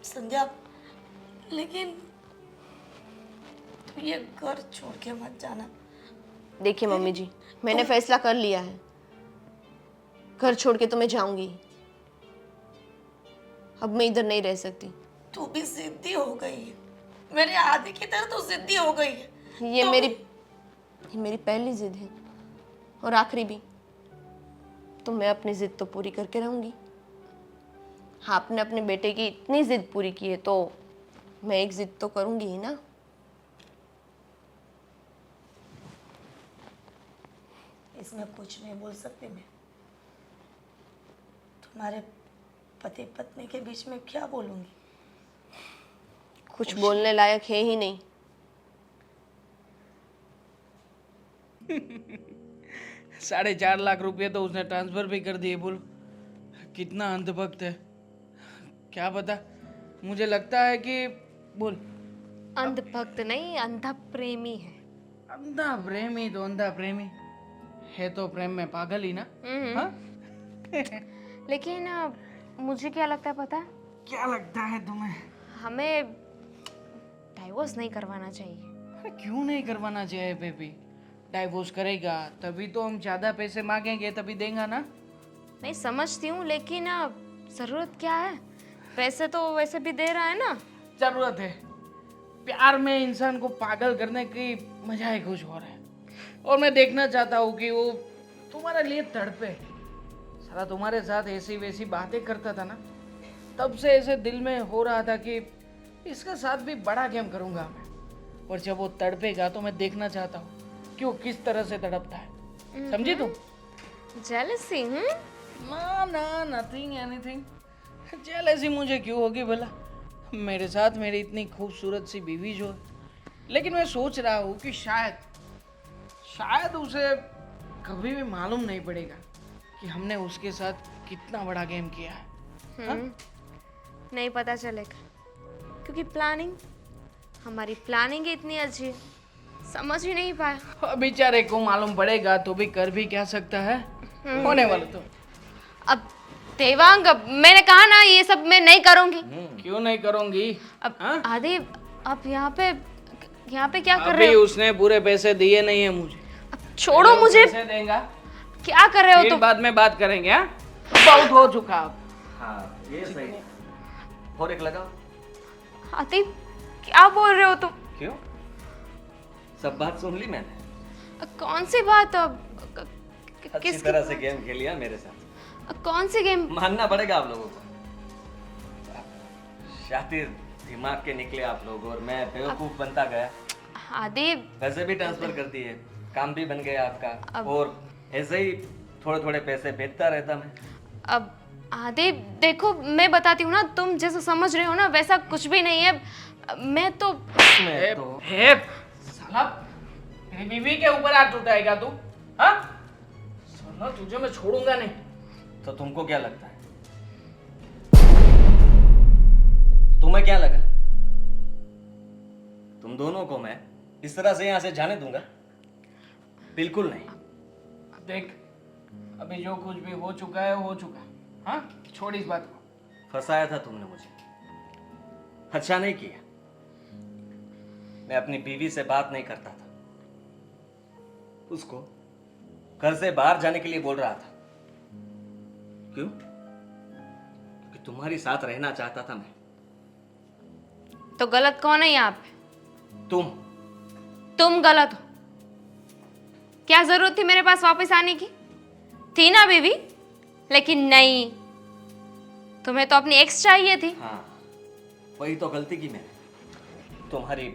संध्या लेकिन तुम ये घर छोड़ के मत जाना। देखिए मम्मी जी, मैंने फैसला कर लिया है, घर छोड़ के तो मैं जाऊंगी। अब मैं इधर नहीं रह सकती। तू भी जिद्दी हो गई है, मेरे आदि की तरह तू जिद्दी हो गई है। ये मेरी पहली जिद है और आखिरी भी। तो मैं अपनी जिद तो पूरी करके रहूंगी। हाँ, आपने अपने बेटे की इतनी जिद पूरी की है तो मैं एक जिद तो करूंगी ही ना। इसमें कुछ नहीं बोल सकती मैं। तुम्हारे पति पत्नी के बीच में क्या बोलूंगी? कुछ बोलने लायक है ही नहीं। 4.5 लाख रुपए तो उसने ट्रांसफर भी कर दिए। बोलो कितना अंधभक्त है। क्या पता, मुझे लगता है कि बोल अंधभक्त नहीं, अंधा प्रेमी है। अंधा प्रेमी तो अंधा प्रेमी है, तो प्रेम में पागल ही ना। हाँ? लेकिन मुझे क्या लगता है पता है? क्या लगता है तुम्हें? हमें डाइवोर्स नहीं करवाना चाहिए। अरे क्यों नहीं करवाना चाहिए बेबी? डाइवोर्स करेगा तभी तो हम ज्यादा पैसे मांगेंगे, तभी देगा ना। नहीं समझती हूँ, लेकिन जरूरत क्या है? पैसे तो वैसे भी दे रहा है ना। जरूरत है। प्यार में इंसान को पागल करने की मजा ही कुछ और है। और मैं देखना चाहता हूँ कि वो तुम्हारे लिए तड़पे। सारा तुम्हारे साथ ऐसी वैसी बातें करता था ना, तब से ऐसे दिल में हो रहा था कि इसके साथ भी बड़ा गेम करूंगा मैं। और जब वो तड़पेगा तो मैं देखना चाहता हूँ कि वो किस तरह से तड़पता है। समझी तुम? जेलसी? ना ना, नथिंग एनीथिंग। जेलसी मुझे क्यों होगी भला? मेरे साथ मेरी इतनी खूबसूरत सी बीवी जो है। लेकिन मैं सोच रहा हूँ कि शायद उसे कभी भी मालूम नहीं पड़ेगा कि हमने उसके साथ कितना बड़ा गेम किया है। हाँ? नहीं पता चलेगा, क्योंकि हमारी प्लानिंग ही इतनी अच्छी है, समझ ही नहीं पाया। बेचारे को मालूम पड़ेगा तो भी कर भी क्या सकता है। होने वाला तो। अब देवांग, मैंने कहा ना ये सब मैं नहीं करूंगी। क्यों नहीं करूंगी? अब हाँ? आदि, आप यहाँ पे क्या कर अभी रहे हो? उसने पूरे पैसे दिए नहीं है मुझे। अब छोड़ो मुझे। पैसे देगा, क्या कर रहे हो फिर तुम? बाद में बात करेंगे। हाँ, बहुत हो चुका अब। हाँ, ये सही। और एक लगाओ। आदि क्या बोल रहे हो तुम? क्यों? सब बात सुन ली मैंने। कौन सी बात? अच्छी तरह से गेम खेलिया मेरे साथ। कौन सी गेम? मानना पड़ेगा आप लोगों को। शातिर दिमाग के निकले आप लोग और मैं बेवकूफ बनता गया। आदि पैसे भी ट्रांसफर कर दिए, काम भी बन गया आपका, और ऐसे ही थोड़े थोड़े पैसे भेजता रहता मैं। अब आदि देखो, मैं बताती हूँ ना, तुम जैसा समझ रहे हो ना वैसा कुछ भी नहीं है। मैं तो मैं तो साला मेरी बीवी के ऊपर हाथ उठाएगा तू? हाँ साला तुझे मैं छोड़ूंगा नहीं। तो तुमको क्या लगता है? तुम्हें क्या लगा तुम दोनों को मैं इस तरह से यहां से जाने दूंगा? बिल्कुल नहीं। अब देख, अभी जो कुछ भी हो चुका है हो चुका है। हाँ छोड़ इस बात को। फंसाया था तुमने मुझे, अच्छा नहीं किया। मैं अपनी बीवी से बात नहीं करता था, उसको घर से बाहर जाने के लिए बोल रहा था। क्यों? क्योंकि तुम्हारी साथ रहना चाहता था मैं। तो गलत कौन है यहाँ पे? तुम गलत हो। क्या जरूरत थी मेरे पास वापस आने की? थी ना बीवी? लेकिन नहीं, तुम्हें तो अपनी एक्स चाहिए थी। हाँ, वही तो गलती की मैंने। तुम्हारी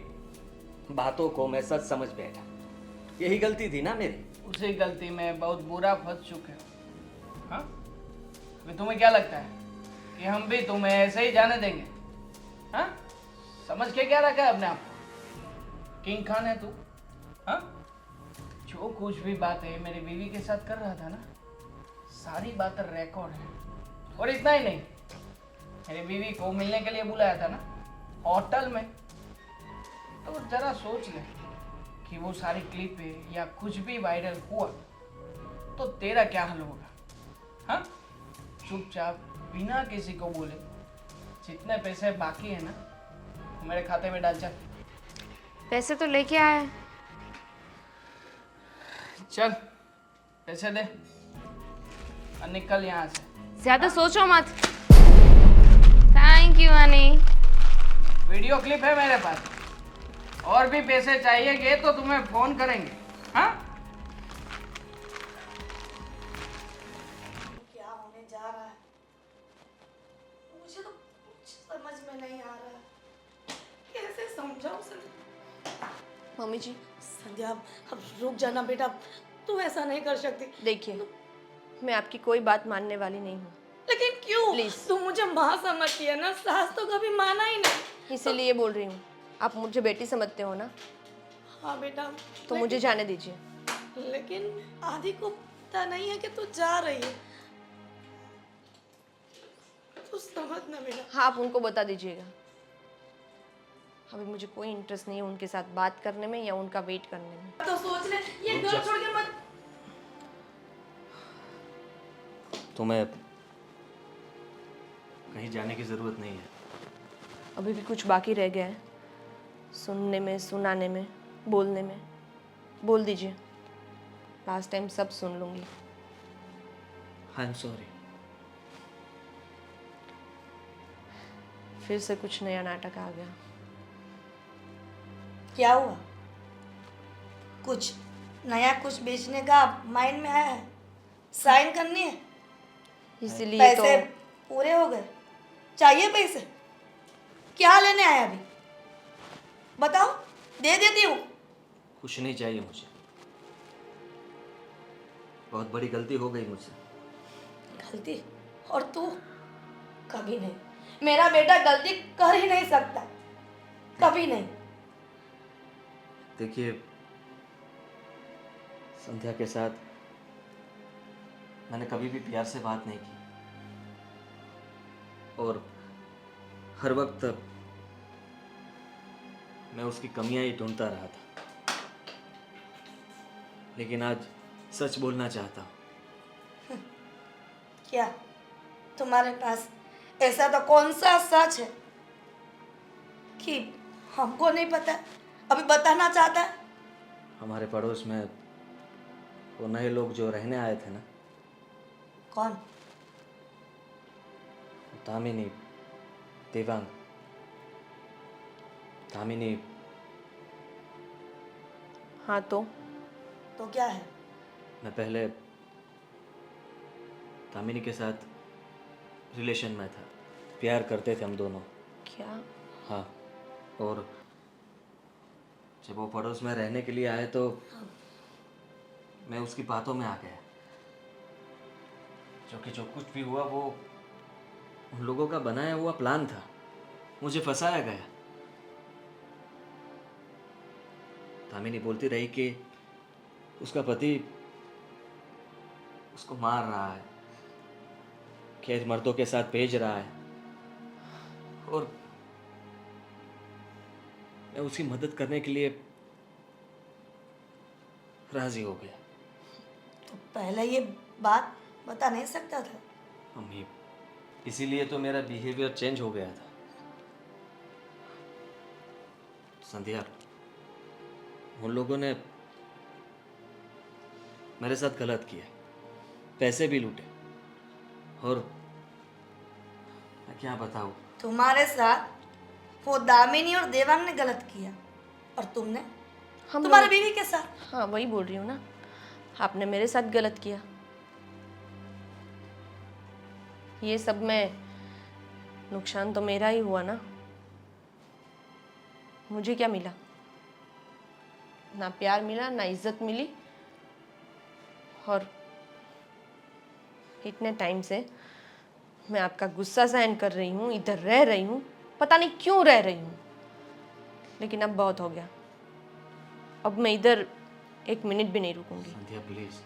बातों को मैं सच समझ बैठा, यही गलती थी ना मेरी। उसी गलती में बहुत बुरा फंस चुके हो। हाँ अभी तुम्हें क्या लगता है कि हम भी तुम्हें ऐसे ही जाने देंगे? हाँ समझ के क्या रखा है अपने आप को? किंग खान है तू? हाँ जो कुछ भी बातें मेरी बीवी के साथ कर रहा था ना, सारी बातें रिकॉर्ड है। और इतना ही नहीं, मेरी बीवी को मिलने के लिए बुलाया था ना होटल में, तो जरा सोच ले कि वो सारी क्लिप है या कुछ भी वायरल हुआ तो तेरा क्या हाल होगा? हाँ चुपचाप बिना किसी को बोले जितने पैसे बाकी है ना मेरे खाते में डाल। चल पैसे तो लेके आए। चल पैसे दे और निकल यहाँ से। ज्यादा सोचो मत। Thank you Honey. Video clip है मेरे पास, और भी पैसे चाहिएगे तो तुम्हें फोन करेंगे। हाँ क्या होने जा रहा है मुझे तो कुछ समझ में नहीं आ रहा है। कैसे समझाऊं संध्या? मम्मी जी संध्या अब रुक जाना बेटा, तू ऐसा नहीं कर सकती। देखिए, मैं आपकी कोई बात मानने वाली नहीं हूँ, लेकिन क्यों? Please. तू मुझे माँ समझती है ना, सास तो कभी माना ही नहीं। इसीलिए बोल रही हूँ। आप मुझे बेटी समझते हो ना, हाँ बेटा, तो मुझे जाने दीजिए। लेकिन आदि को पता नहीं है कि तू जा रही है। तू समझ ना बेटा। हाँ, आप उनको बता दीजिएगा। अभी मुझे कोई इंटरेस्ट नहीं है उनके साथ बात करने में या उनका वेट करने में। तो सोच ले, ये घर छोड़ के मत। तुम्हें कहीं जाने की जरूरत नहीं है। अभी भी कुछ बाकी रह गया है, सुनने में, सुनाने में, बोलने में। बोल दीजिए, लास्ट टाइम सब सुन लूंगी। I am sorry. फिर से कुछ नया नाटक आ गया। क्या हुआ? कुछ नया कुछ बेचने का माइंड में आया है? साइन करनी है? इसीलिए पैसे तो पूरे हो गए? चाहिए पैसे? क्या लेने आया अभी? बताओ, दे देती हूँ। कुछ नहीं चाहिए मुझे। बहुत बड़ी गलती हो गई मुझसे। गलती? और तू? कभी नहीं। मेरा बेटा गलती कर ही नहीं सकता, कभी नहीं। देखिए, संध्या के साथ मैंने कभी भी प्यार से बात नहीं की, और हर वक्त मैं उसकी कमियां ही ढूंढता रहा था। लेकिन आज सच बोलना चाहता हूँ। क्या तुम्हारे पास ऐसा तो कौन सा सच है कि हमको नहीं पता, अभी बताना चाहता है? हमारे पड़ोस में वो नए लोग जो रहने आए थे ना, कौन? दामिनी, देवांग, दामिनी। हाँ, तो क्या है? मैं पहले दामिनी के साथ रिलेशन में था, प्यार करते थे हम दोनों। क्या? हाँ, और जब वो पड़ोस में रहने के लिए आए तो मैं उसकी बातों में आ गया। क्योंकि जो कुछ भी हुआ वो उन लोगों का बनाया हुआ प्लान था। मुझे फंसाया गया। दामिनी बोलती रही कि उसका पति उसको मार रहा है, खेत मर्दों के साथ भेज रहा है, और मैं उसकी मदद करने के लिए राजी हो गया। तो पहले ये बात बता नहीं सकता था? मम्मी, इसीलिए तो मेरा बिहेवियर चेंज हो गया था। संध्या, उन लोगों ने मेरे साथ गलत किया, पैसे भी लूटे, और मैं क्या बताऊं। तुम्हारे साथ वो दामिनी और देवांग ने गलत किया, और तुमने हम तुम्हारे बीवी के साथ। हाँ, वही बोल रही हूँ ना, आपने मेरे साथ गलत किया। ये सब में नुकसान तो मेरा ही हुआ ना। मुझे क्या मिला? ना प्यार मिला, ना इज्जत मिली, और इतने टाइम से मैं आपका गुस्सा सहन कर रही हूँ, इधर रह रही हूँ, पता नहीं क्यों रह रही हूँ, लेकिन अब बहुत हो गया। अब मैं इधर एक मिनट भी नहीं रुकूंगी। संध्या प्लीज,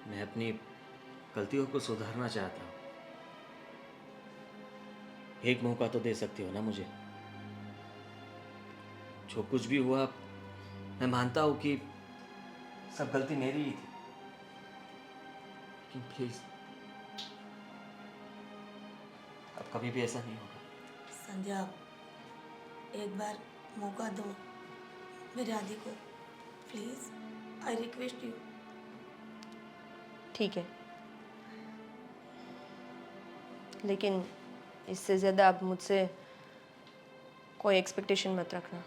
मैं अपनी गलतियों को सुधारना चाहता हूँ। एक मौका तो दे सकती हो ना मुझे। जो कुछ भी हुआ, मैं मानता हूँ कि सब गलती मेरी ही थी, लेकिन प्लीज अब कभी भी ऐसा नहीं होगा। संध्या, एक बार मौका दो मेरे आदि को, प्लीज, आई रिक्वेस्ट यू। ठीक है, लेकिन इससे ज़्यादा आप मुझसे कोई एक्सपेक्टेशन मत रखना।